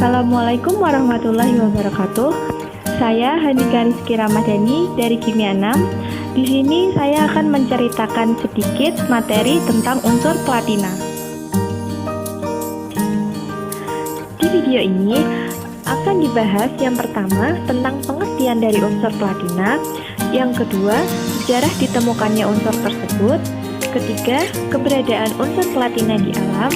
Assalamualaikum warahmatullahi wabarakatuh. Saya Handika Rizky Ramadhani dari Kimia 6. Di sini saya akan menceritakan sedikit materi tentang unsur platina. Di video ini akan dibahas yang pertama tentang pengertian dari unsur platina, yang kedua sejarah ditemukannya unsur tersebut, ketiga keberadaan unsur platina di alam,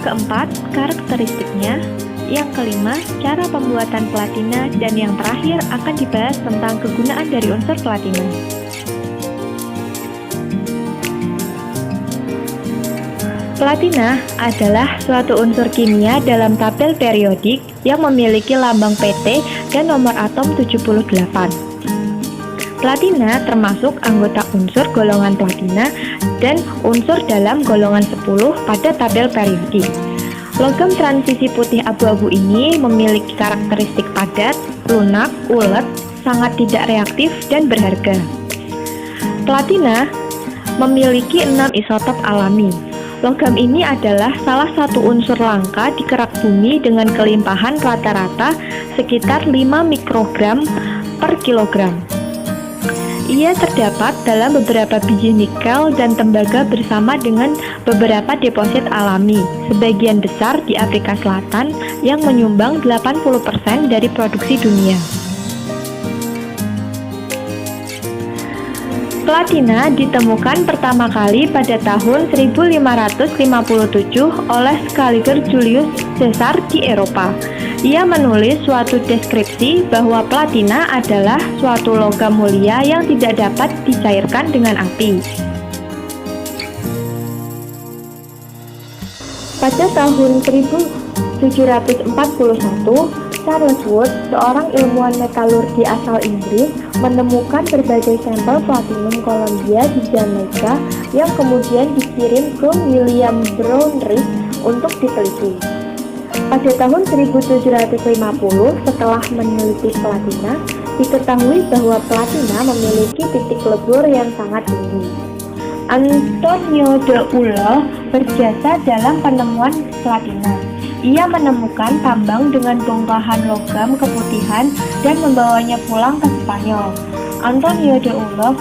keempat karakteristiknya, yang kelima cara pembuatan platina, dan yang terakhir akan dibahas tentang kegunaan dari unsur platina. Platina adalah suatu unsur kimia dalam tabel periodik yang memiliki lambang PT dan nomor atom 78. Platina termasuk anggota unsur golongan platina dan unsur dalam golongan 10 pada tabel periodik. Logam transisi putih abu-abu ini memiliki karakteristik padat, lunak, ulet, sangat tidak reaktif, dan berharga. Platina memiliki 6 isotop alami. Logam ini adalah salah satu unsur langka di kerak bumi dengan kelimpahan rata-rata sekitar 5 mikrogram per kilogram. Ia terdapat dalam beberapa biji nikel dan tembaga bersama dengan beberapa deposit alami, sebagian besar di Afrika Selatan yang menyumbang 80% dari produksi dunia. Platina ditemukan pertama kali pada tahun 1557 oleh Scaliger Julius Caesar di Eropa. Ia menulis suatu deskripsi bahwa platina adalah suatu logam mulia yang tidak dapat dicairkan dengan api. Pada tahun 1741, Charles Wood, seorang ilmuwan metalurgi asal Inggris, menemukan berbagai sampel platinum Columbia di Jamaika yang kemudian dikirim ke William Brownrigg untuk diteliti. Pada tahun 1750, setelah meneliti platina, diketahui bahwa platina memiliki titik lebur yang sangat tinggi. Antonio de Ulloa berjasa dalam penemuan platina. Ia menemukan tambang dengan bongkahan logam keputihan dan membawanya pulang ke Spanyol. Antonio de Ulloa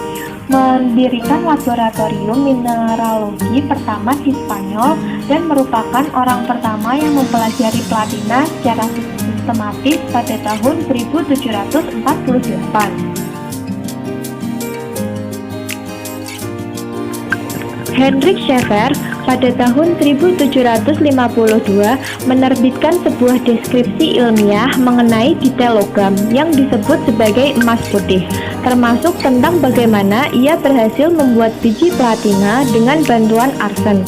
mendirikan laboratorium mineralogi pertama di Spanyol dan merupakan orang pertama yang mempelajari platina secara sistematis pada tahun 1748. Hendrik Scheffer pada tahun 1752 menerbitkan sebuah deskripsi ilmiah mengenai detail logam yang disebut sebagai emas putih, termasuk tentang bagaimana ia berhasil membuat biji platina dengan bantuan arsen.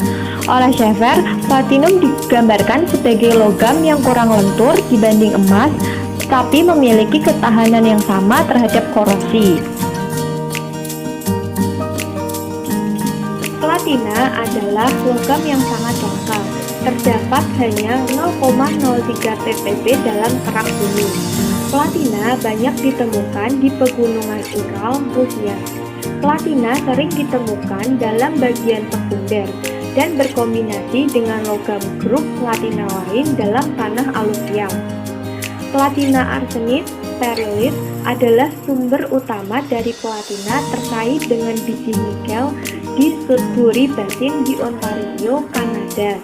Oleh Scheffer, platinum digambarkan sebagai logam yang kurang lentur dibanding emas, tapi memiliki ketahanan yang sama terhadap korosi. Platina adalah logam yang sangat langka. Terdapat hanya 0,03 ppb dalam kerak bumi. Platina banyak ditemukan di pegunungan Ural, Rusia. Platina sering ditemukan dalam bagian sekunder dan berkombinasi dengan logam grup platina lain dalam tanah aluvial. Platina arsenit sterilit adalah sumber utama dari platina terkait dengan biji nikel di Sudbury Basin di Ontario, Kanada.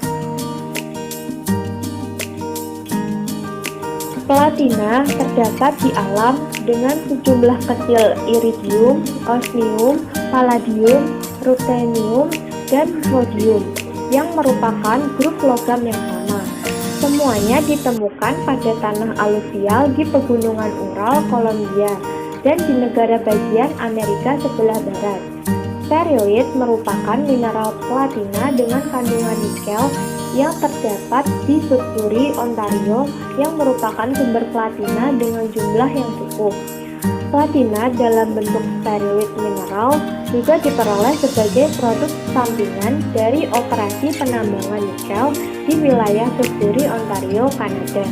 Platina terdapat di alam dengan sejumlah kecil iridium, osmium, palladium, ruthenium, dan rhodium yang merupakan grup logam yang sama. Semuanya ditemukan pada tanah aluvial di pegunungan Ural, Columbia, dan di negara bagian Amerika sebelah barat. Sterilit merupakan mineral platina dengan kandungan nikel yang terdapat di Sudbury, Ontario, yang merupakan sumber platina dengan jumlah yang cukup. Platina dalam bentuk sterilit mineral juga diperoleh sebagai produk sampingan dari operasi penambangan nikel di wilayah Sudbury, Ontario, Kanada.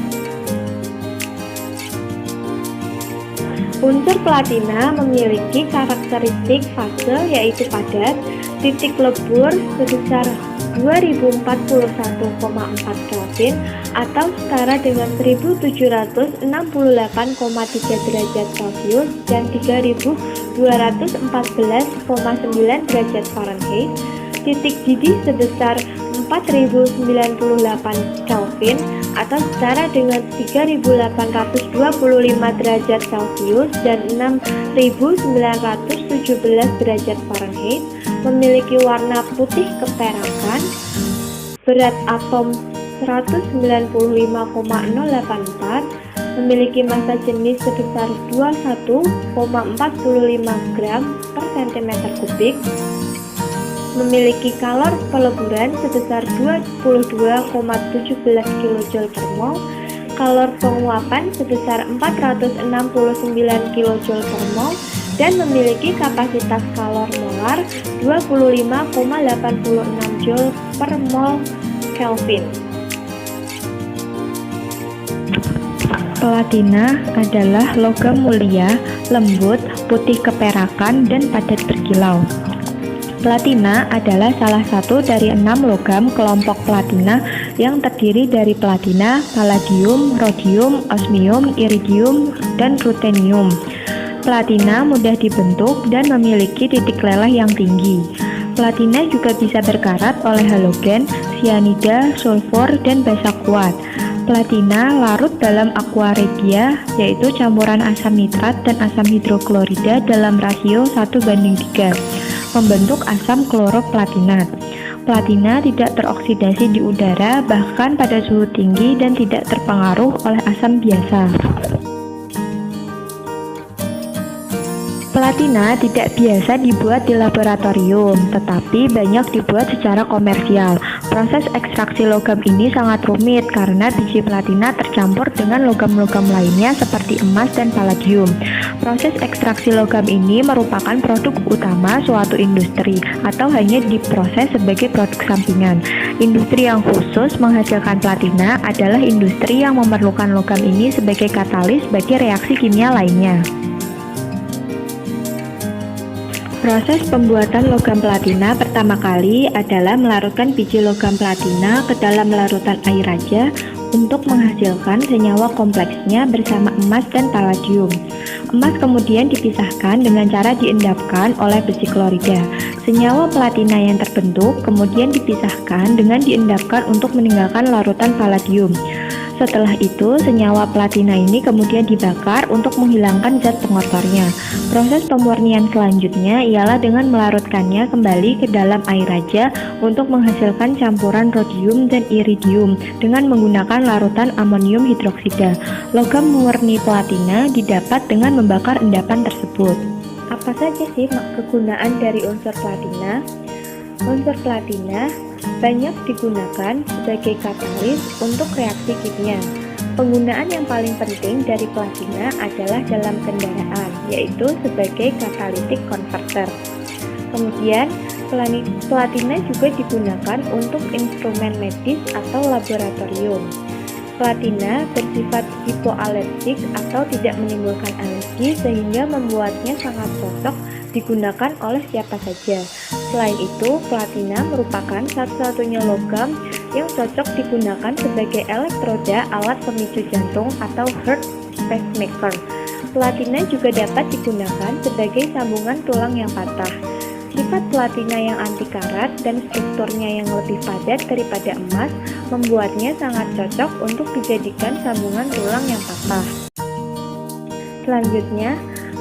Unsur platina memiliki karakteristik fase yaitu padat, titik lebur sebesar 2041,4 Kelvin atau setara dengan 1768,3 derajat Celcius dan 3214,9 derajat Fahrenheit. Titik didih sebesar 4098 Kelvin atau setara dengan 3825 derajat Celcius dan 6917 derajat Fahrenheit, memiliki warna putih keperakan, berat atom 195,084, memiliki massa jenis sebesar 21,45 gram per cm kubik, memiliki kalor peleburan sebesar 22,17 kJ per mol, kalor penguapan sebesar 469 kJ per mol, dan memiliki kapasitas kalor molar 25,86 Joule per mol Kelvin. Platina adalah logam mulia, lembut, putih keperakan, dan padat berkilau. Platina adalah salah satu dari 6 logam kelompok platina yang terdiri dari platina, palladium, rhodium, osmium, iridium, dan ruthenium. Platina mudah dibentuk dan memiliki titik leleh yang tinggi. Platina juga bisa berkarat oleh halogen, sianida, sulfur, dan basa kuat. Platina larut dalam aqua regia, yaitu campuran asam nitrat dan asam hidroklorida dalam rasio 1:3, membentuk asam kloroplatinat. Platina tidak teroksidasi di udara, bahkan pada suhu tinggi, dan tidak terpengaruh oleh asam biasa. Platina tidak biasa dibuat di laboratorium, tetapi banyak dibuat secara komersial. Proses ekstraksi logam ini sangat rumit karena biji platina tercampur dengan logam-logam lainnya seperti emas dan palladium. Proses ekstraksi logam ini merupakan produk utama suatu industri atau hanya diproses sebagai produk sampingan. Industri yang khusus menghasilkan platina adalah industri yang memerlukan logam ini sebagai katalis bagi reaksi kimia lainnya. Proses pembuatan logam platina pertama kali adalah melarutkan biji logam platina ke dalam larutan air raja untuk menghasilkan senyawa kompleksnya bersama emas dan palladium. Emas kemudian dipisahkan dengan cara diendapkan oleh besi klorida. Senyawa platina yang terbentuk kemudian dipisahkan dengan diendapkan untuk meninggalkan larutan palladium. Setelah itu, senyawa platina ini kemudian dibakar untuk menghilangkan zat pengotornya. Proses pemurnian selanjutnya ialah dengan melarutkannya kembali ke dalam air raja untuk menghasilkan campuran rhodium dan iridium dengan menggunakan larutan amonium hidroksida. Logam murni platina didapat dengan membakar endapan tersebut. Apa saja sih kegunaan dari unsur platina? Unsur platina banyak digunakan sebagai katalis untuk reaksi kimia. Penggunaan yang paling penting dari platina adalah dalam kendaraan, yaitu sebagai catalytic converter. Kemudian, platina juga digunakan untuk instrumen medis atau laboratorium. Platina bersifat hipoalergik atau tidak menimbulkan alergi sehingga membuatnya sangat cocok digunakan oleh siapa saja. Selain itu, platina merupakan satu-satunya logam yang cocok digunakan sebagai elektroda alat pemicu jantung atau heart pacemaker. Platina juga dapat digunakan sebagai sambungan tulang yang patah. Sifat platina yang anti karat dan strukturnya yang lebih padat daripada emas membuatnya sangat cocok untuk dijadikan sambungan tulang yang patah. Selanjutnya,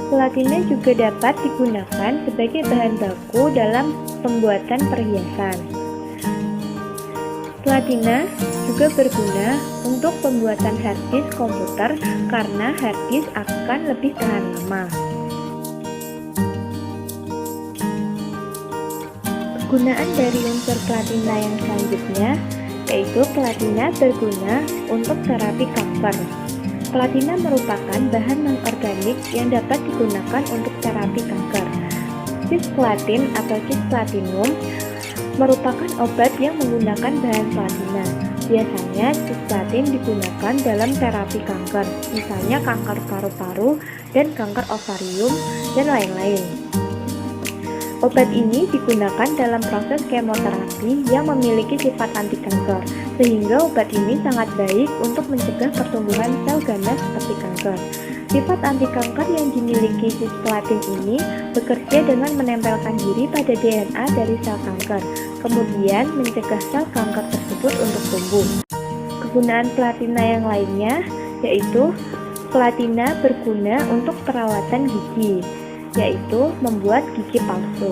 platina juga dapat digunakan sebagai bahan baku dalam pembuatan perhiasan. Platina juga berguna untuk pembuatan hard disk komputer karena hard disk akan lebih tahan lama. Kegunaan dari unsur platina yang selanjutnya yaitu platina berguna untuk terapi kanker. Platina merupakan bahan non-organik yang dapat digunakan untuk terapi kanker. Cisplatin atau cisplatinum merupakan obat yang menggunakan bahan platina. Biasanya cisplatin digunakan dalam terapi kanker, misalnya kanker paru-paru dan kanker ovarium dan lain-lain. Obat ini digunakan dalam proses kemoterapi yang memiliki sifat anti kanker, sehingga obat ini sangat baik untuk mencegah pertumbuhan sel ganas seperti kanker. Sifat anti kanker yang dimiliki cisplatin ini bekerja dengan menempelkan diri pada DNA dari sel kanker, kemudian mencegah sel kanker tersebut untuk tumbuh. Kegunaan platina yang lainnya yaitu platina berguna untuk perawatan gigi, yaitu membuat gigi palsu.